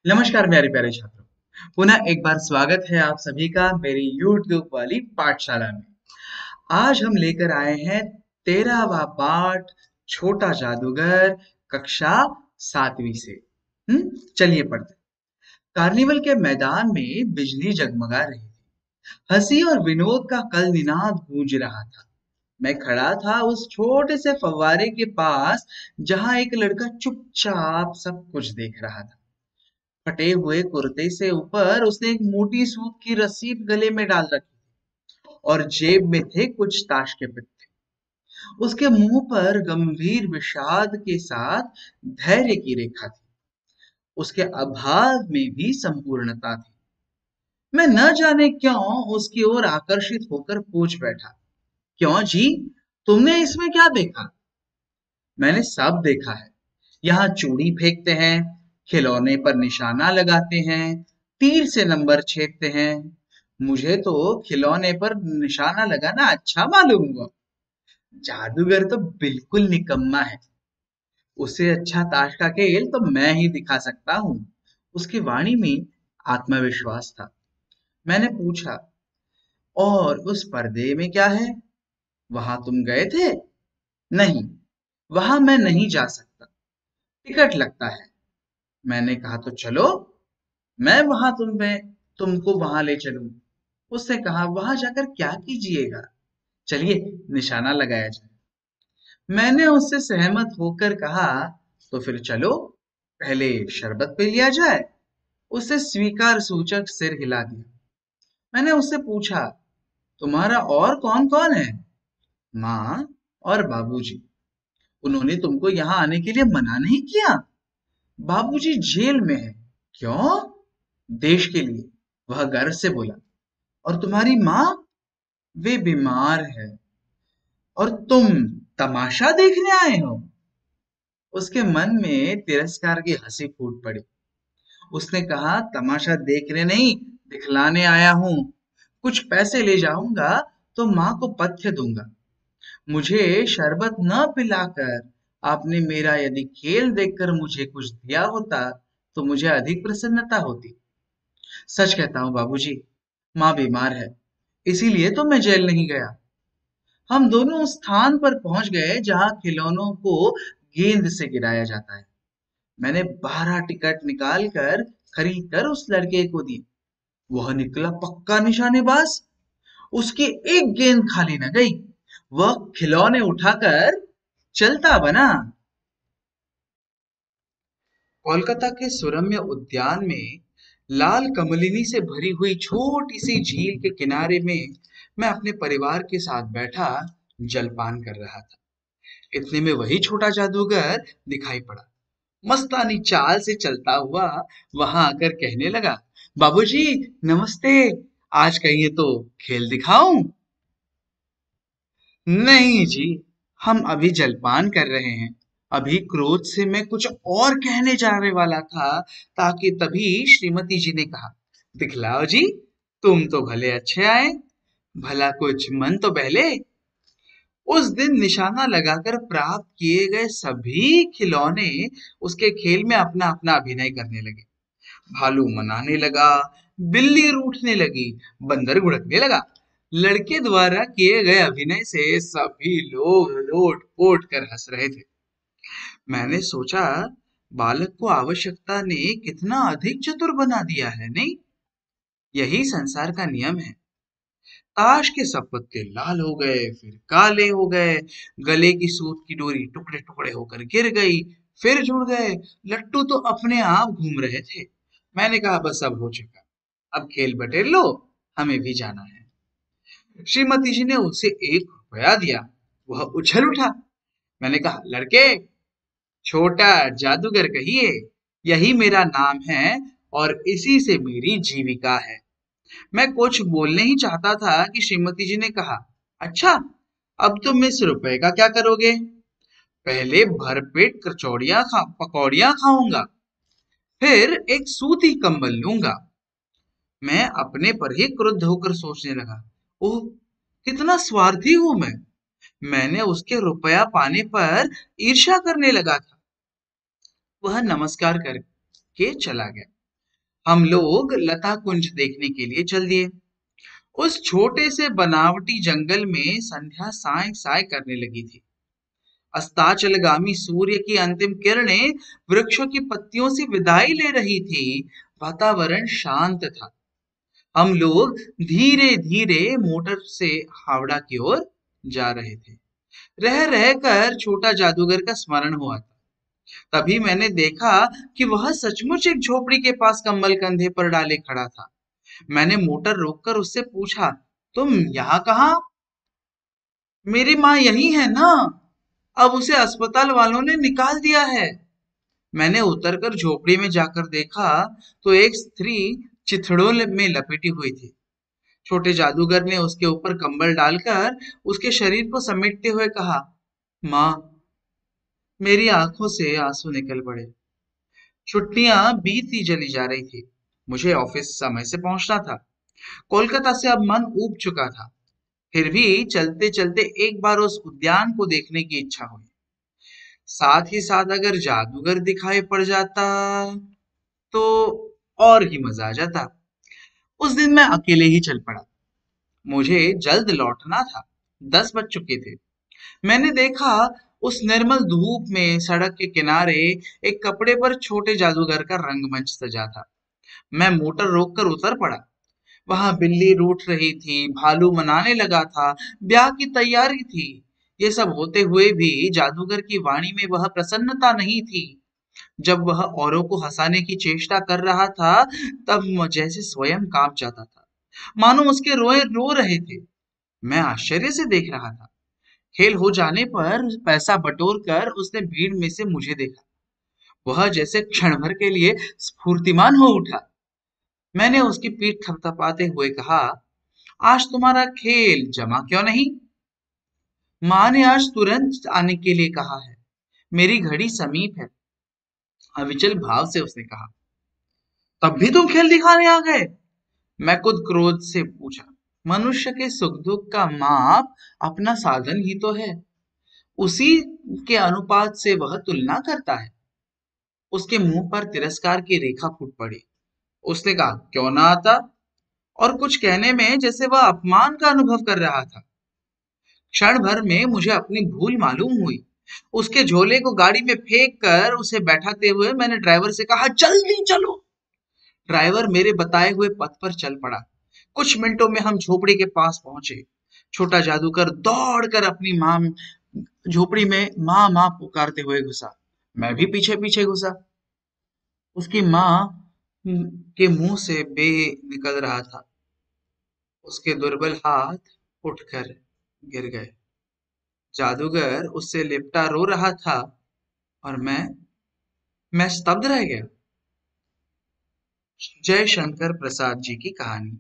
नमस्कार मेरे प्यारे छात्रों। पुनः एक बार स्वागत है आप सभी का मेरी YouTube वाली पाठशाला में। आज हम लेकर आए हैं 13वां पाठ, छोटा जादूगर, कक्षा 7वीं से। चलिए पढ़ते हैं। कार्निवल के मैदान में बिजली जगमगा रही थी। हंसी और विनोद का कल निनाद गूंज रहा था। मैं खड़ा था उस छोटे से फव्वारे के पास, जहां एक लड़का चुपचाप सब कुछ देख रहा था। फटे हुए कुर्ते से ऊपर उसने एक मोटी सूत की रस्सी गले में डाल रखी और जेब में थे कुछ ताश के पत्ते। उसके मुंह पर गंभीर विषाद के साथ धैर्य की रेखा थी। उसके अभाव में भी संपूर्णता थी। मैं न जाने क्यों उसकी ओर आकर्षित होकर पूछ बैठा, क्यों जी, तुमने इसमें क्या देखा? मैंने सब देखा है। यहाँ चूड़ी फेंकते हैं, खिलौने पर निशाना लगाते हैं, तीर से नंबर छेदते हैं। मुझे तो खिलौने पर निशाना लगाना अच्छा मालूम हुआ। जादूगर तो बिल्कुल निकम्मा है। उससे अच्छा ताश का खेल तो मैं ही दिखा सकता हूँ। उसकी वाणी में आत्मविश्वास था। मैंने पूछा, और उस पर्दे में क्या है? वहां तुम गए थे? नहीं, वहां मैं नहीं जा सकता, टिकट लगता है। मैंने कहा, तो चलो, मैं वहां तुमको वहां ले चलूं। उसने कहा, वहां जाकर क्या कीजिएगा? चलिए, निशाना लगाया जाए। मैंने उससे सहमत होकर कहा, तो फिर चलो, पहले शरबत पी लिया जाए। उससे स्वीकार सूचक सिर हिला दिया। मैंने उससे पूछा, तुम्हारा और कौन कौन है? माँ और बाबूजी। उन्होंने तुमको यहाँ आने के लिए मना नहीं किया? बाबूजी जेल में है। क्यों? देश के लिए, वह गर्व से बोला। और तुम्हारी माँ? वे बीमार है। और तुम तमाशा देखने आए हो? उसके मन में तिरस्कार की हंसी फूट पड़ी। उसने कहा, तमाशा देखने नहीं, दिखलाने आया हूं। कुछ पैसे ले जाऊंगा तो माँ को पथ्य दूंगा। मुझे शरबत न पिलाकर आपने मेरा यदि खेल देखकर मुझे कुछ दिया होता तो मुझे अधिक प्रसन्नता होती। सच कहता हूँ बाबूजी, माँ बीमार है, इसीलिए तो मैं जेल नहीं गया। हम दोनों उस स्थान पर पहुंच गए जहां खिलौनों को गेंद से गिराया जाता है। मैंने 12 टिकट निकाल कर खरीद कर उस लड़के को दी। वह निकला पक्का निशानेबाज। उसकी एक गेंद खाली न गई। वह खिलौने उठाकर चलता बना। कोलकाता के सुरम्य उद्यान में लाल कमलिनी से भरी हुई छोटी सी झील के किनारे में मैं अपने परिवार के साथ बैठा जलपान कर रहा था। इतने में वही छोटा जादूगर दिखाई पड़ा। मस्तानी चाल से चलता हुआ वहां आकर कहने लगा, बाबूजी नमस्ते, आज कहिए तो खेल दिखाऊं? नहीं जी, हम अभी जलपान कर रहे हैं। अभी क्रोध से मैं कुछ और कहने जाने वाला था, ताकि तभी श्रीमती जी ने कहा, दिखलाओ जी, तुम तो भले अच्छे आए। भला कुछ मन तो बहले। उस दिन निशाना लगाकर प्राप्त किए गए सभी खिलौने उसके खेल में अपना अपना अभिनय करने लगे। भालू मनाने लगा, बिल्ली रूठने लगी, बंदर गुड़कने लगा। लड़के द्वारा किए गए अभिनय से सभी लोग लोट पोट कर हंस रहे थे। मैंने सोचा, बालक को आवश्यकता ने कितना अधिक चतुर बना दिया है, नहीं? यही संसार का नियम है। ताश के सब पत्ते लाल हो गए, फिर काले हो गए। गले की सूत की डोरी टुकड़े टुकड़े होकर गिर गई, फिर जुड़ गए। लट्टू तो अपने आप घूम रहे थे। मैंने कहा, बस अब हो चुका, अब खेल बटेर लो, हमें भी जाना है। श्रीमती जी ने उसे 1 रुपया दिया। वह उछल उठा। मैंने कहा, लड़के, छोटा जादूगर कहिए, यही मेरा नाम है और इसी से मेरी जीविका है। मैं कुछ बोलने ही चाहता था कि श्रीमती जी ने कहा, अच्छा, अब तुम इस रुपए का क्या करोगे? पहले भरपेट पकौड़ियां खाऊंगा, फिर एक सूती कंबल लूंगा। मैं अपने पर ही क्रुद्ध होकर सोचने लगा, ओह, कितना स्वार्थी हूं मैं। मैंने उसके रुपया पाने पर ईर्ष्या करने लगा था। वह नमस्कार करके चला गया। हम लोग लता कुंज देखने के लिए चल दिए। उस छोटे से बनावटी जंगल में संध्या साय साय करने लगी थी। अस्ताचलगामी सूर्य की अंतिम किरणें वृक्षों की पत्तियों से विदाई ले रही थी। वातावरण शांत था। हम लोग धीरे धीरे मोटर से हावड़ा की ओर जा रहे थे। रह रहकर छोटा जादूगर का स्मरण हुआ था। तभी मैंने देखा कि वह सचमुच एक झोपड़ी के पास कंबल कंधे पर डाले खड़ा था। मैंने मोटर रोककर उससे पूछा, तुम यहाँ कहाँ? मेरी माँ यही है ना। अब उसे अस्पताल वालों ने निकाल दिया है। मैंने उतरकर झोपड़ी में जाकर देखा तो एक स्त्री चिथड़ों में लपेटी हुई थी। छोटे जादूगर ने उसके ऊपर कंबल डालकर उसके शरीर को समेटते हुए कहा, माँ। मेरी आंखों से आंसू निकल पड़े। छुट्टियां बीती चली जा रही थी। मुझे ऑफिस समय से पहुंचना था। कोलकाता से अब मन ऊब चुका था। फिर भी चलते चलते एक बार उस उद्यान को देखने की इच्छा हुई। साथ ही साथ अगर जादूगर दिखाई पड़ जाता तो और ही मजा आ जाता। उस दिन मैं अकेले ही चल पड़ा। मुझे जल्द लौटना था। 10 बज चुके थे। मैंने देखा उस निर्मल धूप में सड़क के किनारे एक कपड़े पर छोटे जादूगर का रंगमंच सजा था। मैं मोटर रोककर उतर पड़ा। वहां बिल्ली रूठ रही थी, भालू मनाने लगा था, ब्याह की तैयारी थी। ये सब होते हुए भी जादूगर की वाणी में वह प्रसन्नता नहीं थी। जब वह औरों को हंसाने की चेष्टा कर रहा था, तब जैसे स्वयं कांप जाता था, मानो उसके रोए रो रहे थे। मैं आश्चर्य से देख रहा था। खेल हो जाने पर पैसा बटोर कर उसने भीड़ में से मुझे देखा। वह जैसे क्षण भर के लिए स्फूर्तिमान हो उठा। मैंने उसकी पीठ थपथपाते हुए कहा, आज तुम्हारा खेल जमा क्यों नहीं? माँ ने आज तुरंत आने के लिए कहा है। मेरी घड़ी समीप है। अविचल भाव से उसने कहा। तब भी तुम खेल दिखाने आ गए? मैं खुद क्रोध से पूछा। मनुष्य के सुख दुख का माप अपना साधन ही तो है। उसी के अनुपात से वह तुलना करता है। उसके मुंह पर तिरस्कार की रेखा फूट पड़ी। उसने कहा, क्यों ना आता? और कुछ कहने में जैसे वह अपमान का अनुभव कर रहा था। क्षण भर में मुझे अपनी भूल मालूम हुई। उसके झोले को गाड़ी में फेंक कर उसे बैठाते हुए मैंने ड्राइवर से कहा, जल्दी चलो। ड्राइवर मेरे बताए हुए पथ पर चल पड़ा। कुछ मिनटों में हम झोपड़ी के पास पहुंचे। छोटा जादूगर दौड़कर अपनी माँ झोपड़ी में माँ माँ पुकारते हुए घुसा। मैं भी पीछे पीछे घुसा। उसकी माँ के मुंह से बे निकल रहा था। उसके दुर्बल हाथ उठकर गिर गए। जादूगर उससे लिपटा रो रहा था और मैं स्तब्ध रह गया। जय शंकर प्रसाद जी की कहानी।